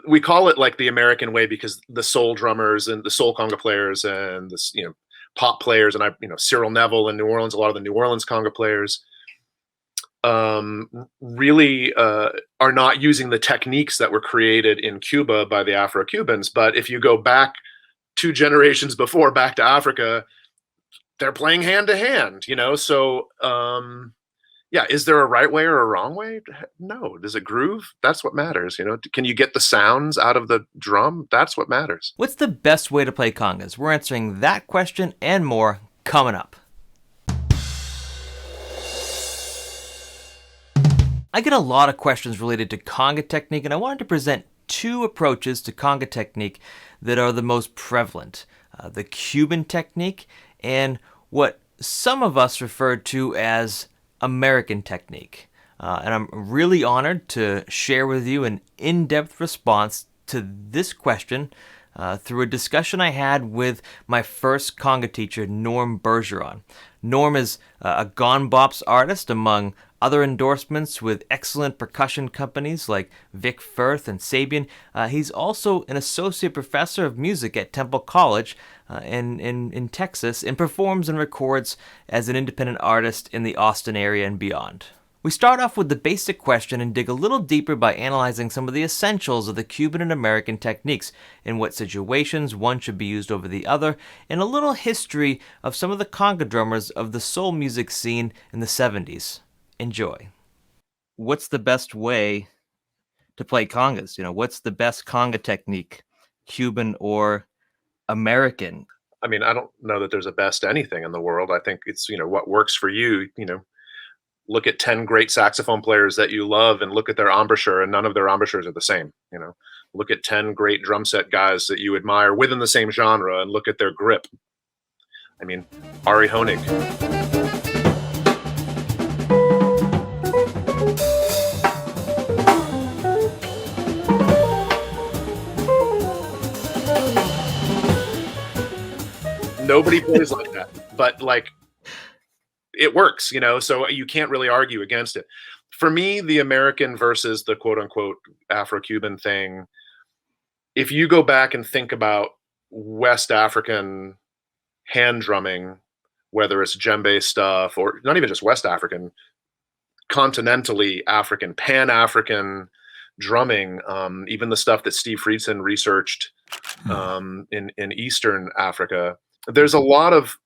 we call it like the American way because the soul drummers and the soul conga players and pop players, and Cyril Neville in New Orleans, a lot of the New Orleans conga players really are not using the techniques that were created in Cuba by the Afro-Cubans. But if you go back 2 generations before, back to Africa, they're playing hand to hand, So yeah, is there a right way or a wrong way? No. Does it groove? That's what matters. Can you get the sounds out of the drum? That's what matters. What's the best way to play congas? We're answering that question and more coming up. I get a lot of questions related to conga technique, and I wanted to present 2 approaches to conga technique that are the most prevalent. The Cuban technique and what some of us refer to as American technique. And I'm really honored to share with you an in-depth response to this question through a discussion I had with my first conga teacher, Norm Bergeron. Norm is a Gone Bops artist, among other endorsements with excellent percussion companies like Vic Firth and Sabian. He's also an associate professor of music at Temple College in Texas, and performs and records as an independent artist in the Austin area and beyond. We start off with the basic question and dig a little deeper by analyzing some of the essentials of the Cuban and American techniques, in what situations one should be used over the other, and a little history of some of the conga drummers of the soul music scene in the 70s. Enjoy. What's the best way to play congas? What's the best conga technique, Cuban or American? I mean, I don't know that there's a best anything in the world. I think it's, what works for you. Look at 10 great saxophone players that you love and look at their embouchure, and none of their embouchures are the same. Look at 10 great drum set guys that you admire within the same genre and look at their grip. I mean, Hoenig. Nobody plays like that, but it works, so you can't really argue against it. For me, the American versus the quote unquote Afro-Cuban thing, if you go back and think about West African hand drumming, whether it's djembe stuff or not even just West African, continentally African, Pan-African drumming, even the stuff that Steve Friedson researched in Eastern Africa, there's a lot of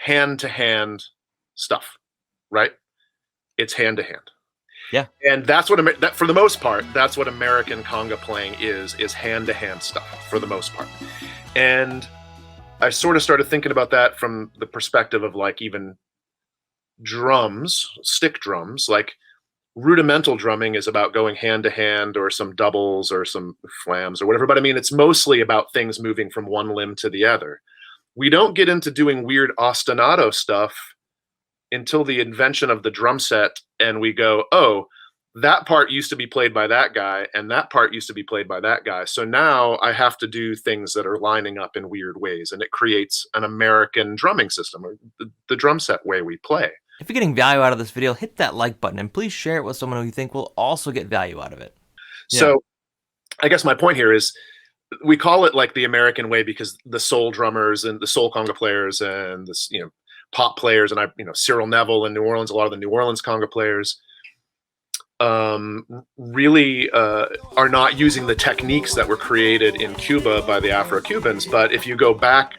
hand-to-hand stuff, right? It's hand-to-hand. Yeah. And that's what, that for the most part, that's what American conga playing is hand-to-hand stuff for the most part. And I sort of started thinking about that from the perspective of even drums, stick drums, rudimental drumming is about going hand-to-hand or some doubles or some flams or whatever. But I mean, it's mostly about things moving from one limb to the other. We don't get into doing weird ostinato stuff until the invention of the drum set, and we go, oh, that part used to be played by that guy, and that part used to be played by that guy. So now I have to do things that are lining up in weird ways, and it creates an American drumming system, or the drum set way we play. If you're getting value out of this video, hit that like button, and please share it with someone who you think will also get value out of it. Yeah. So I guess my point here is, we call it the American way because the soul drummers and the soul conga players and the pop players, and Cyril Neville in New Orleans, a lot of the New Orleans conga players really are not using the techniques that were created in Cuba by the Afro-Cubans. But if you go back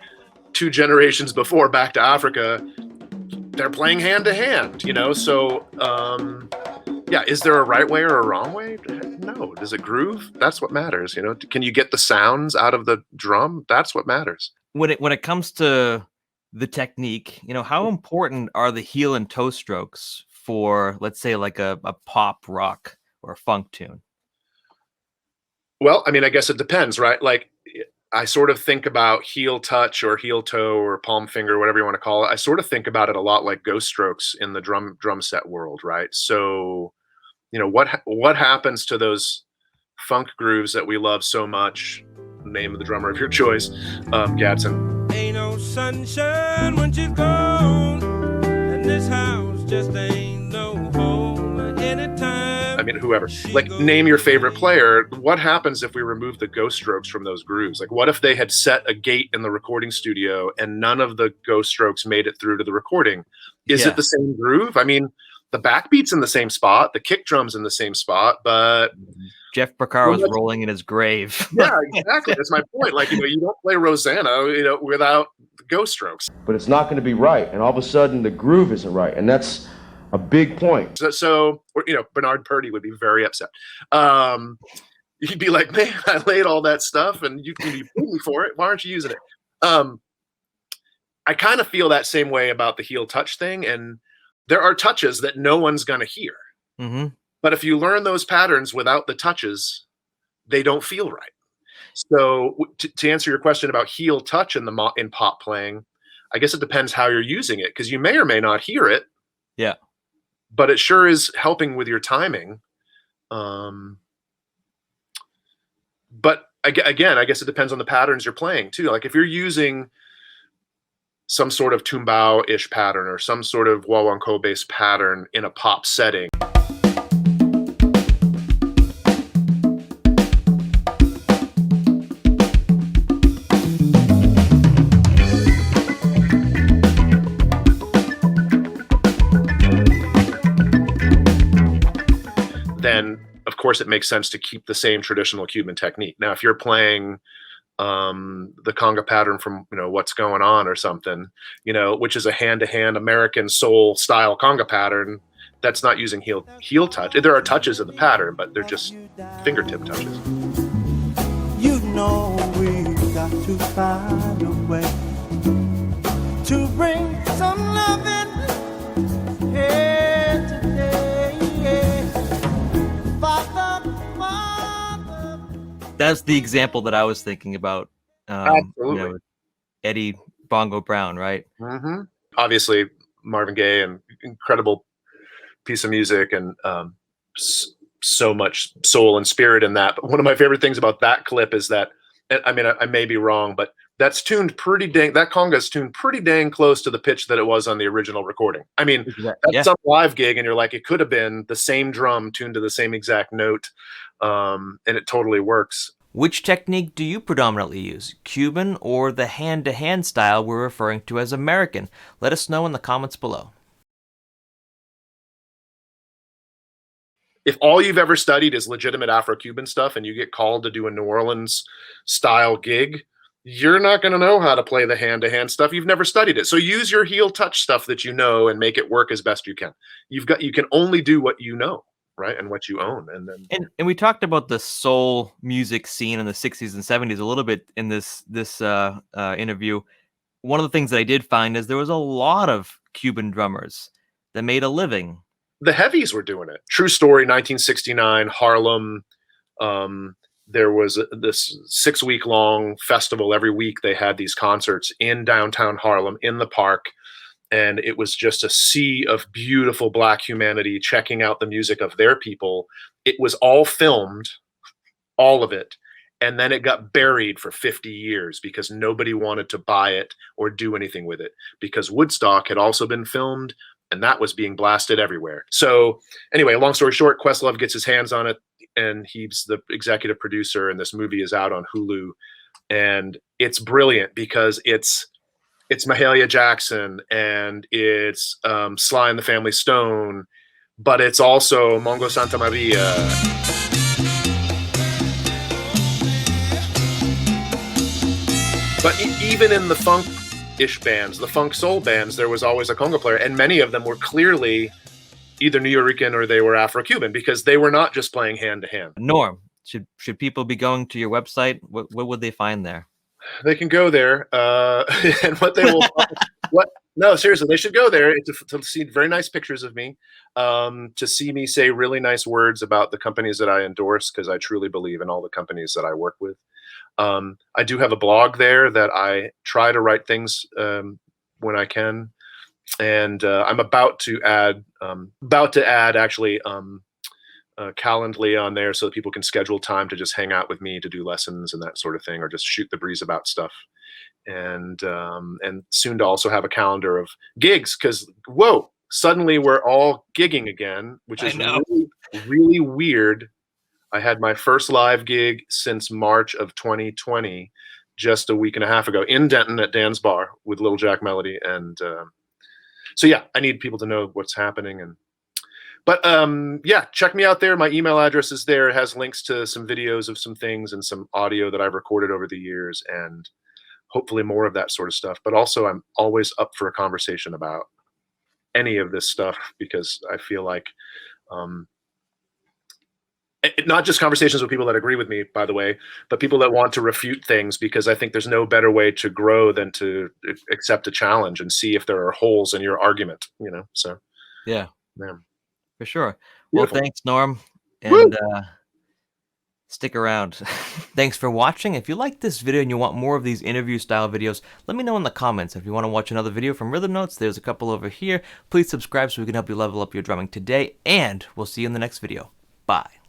2 generations before, back to Africa, they're playing hand to hand, So yeah, is there a right way or a wrong way? No. Does it groove? That's what matters. Can you get the sounds out of the drum? That's what matters. When it comes to the technique, how important are the heel and toe strokes for, let's say, a pop rock or a funk tune? Well, I mean, I guess it depends, right? I sort of think about heel touch or heel toe or palm finger, whatever you want to call it. I sort of think about it a lot like ghost strokes in the drum set world, right? So, what happens to those funk grooves that we love so much? Name of the drummer of your choice, Gadson. Ain't no sunshine when she's gone, and this house just ain't no home anytime. mean, whoever, like, name your favorite player. What happens if we remove the ghost strokes from those grooves? Like, what if they had set a gate in the recording studio and none of the ghost strokes made it through to the recording? Is it the same groove? I mean, the backbeat's in the same spot, the kick drum's in the same spot, but Jeff Porcaro was rolling in his grave. Yeah, exactly. That's my point. Like, you don't play Rosanna, without the ghost strokes. But it's not going to be right, and all of a sudden the groove isn't right, and that's a big point. So Bernard Purdy would be very upset. He'd be like, "Man, I laid all that stuff, and you paid me for it. Why aren't you using it?" I kind of feel that same way about the heel touch thing, and there are touches that no one's going to hear. Mm-hmm. But if you learn those patterns without the touches, they don't feel right. So to answer your question about heel touch in pop playing, I guess it depends how you're using it, because you may or may not hear it. Yeah. But it sure is helping with your timing. But again, I guess it depends on the patterns you're playing too. Like, if you're using some sort of tumbao-ish pattern or some sort of wawanko-based pattern in a pop setting, then of course it makes sense to keep the same traditional Cuban technique. Now, if you're playing the conga pattern from What's Going On or something, which is a hand-to-hand American soul style conga pattern, that's not using heel touch. There are touches in the pattern, but they're just fingertip touches. We've got to find a way to bring some loving here today. Father. That's the example that I was thinking about. Absolutely. Eddie Bongo Brown, right? Mm-hmm. Obviously, Marvin Gaye, an incredible piece of music, and so much soul and spirit in that. But one of my favorite things about that clip is that, I mean, I may be wrong, but that conga is tuned pretty dang close to the pitch that it was on the original recording. I mean, that's some live gig, and you're like, it could have been the same drum tuned to the same exact note, and it totally works. Which technique do you predominantly use? Cuban or the hand-to-hand style we're referring to as American? Let us know in the comments below. If all you've ever studied is legitimate Afro-Cuban stuff and you get called to do a New Orleans style gig, you're not going to know how to play the hand-to-hand stuff. You've never studied it. So use your heel touch stuff that you know and make it work as best you can. You can only do what you know, right? And what you own. And we talked about the soul music scene in the 60s and 70s a little bit in this interview. One of the things that I did find is there was a lot of Cuban drummers that made a living. The heavies were doing it. True story, 1969, Harlem. There was this 6-week-long festival. Every week they had these concerts in downtown Harlem, in the park. And it was just a sea of beautiful Black humanity checking out the music of their people. It was all filmed, all of it. And then it got buried for 50 years because nobody wanted to buy it or do anything with it, because Woodstock had also been filmed, and that was being blasted everywhere. So anyway, long story short, Questlove gets his hands on it, and he's the executive producer, and this movie is out on Hulu. And it's brilliant because it's Mahalia Jackson, and it's Sly and the Family Stone, but it's also Mongo Santa Maria. But even in the funk-ish bands, the funk soul bands, there was always a conga player, and many of them were clearly either Nuyorican or they were Afro-Cuban, because they were not just playing hand-to-hand. Norm, should people be going to your website? What would they find there? They can go there, and what they will no, seriously, they should go there to see very nice pictures of me, to see me say really nice words about the companies that I endorse, because I truly believe in all the companies that I work with. I do have a blog there that I try to write things when I can, and I'm about to add actually Calendly on there so that people can schedule time to just hang out with me to do lessons and that sort of thing, or just shoot the breeze about stuff. And soon to also have a calendar of gigs, because suddenly we're all gigging again, which is really, really weird. I had my first live gig since March of 2020, just a week and a half ago in Denton at Dan's Bar with Little Jack Melody. And so, yeah, I need people to know what's happening. But yeah, check me out there. My email address is there. It has links to some videos of some things and some audio that I've recorded over the years, and hopefully more of that sort of stuff. But also, I'm always up for a conversation about any of this stuff, because I feel like not just conversations with people that agree with me, by the way, but people that want to refute things, because I think there's no better way to grow than to accept a challenge and see if there are holes in your argument, you know? So, Yeah, yeah. for sure. Beautiful. Well, thanks, Norm. And stick around. Thanks for watching. If you like this video and you want more of these interview style videos, let me know in the comments. If you want to watch another video from Rhythm Notes, there's a couple over here. Please subscribe so we can help you level up your drumming today, and we'll see you in the next video. Bye.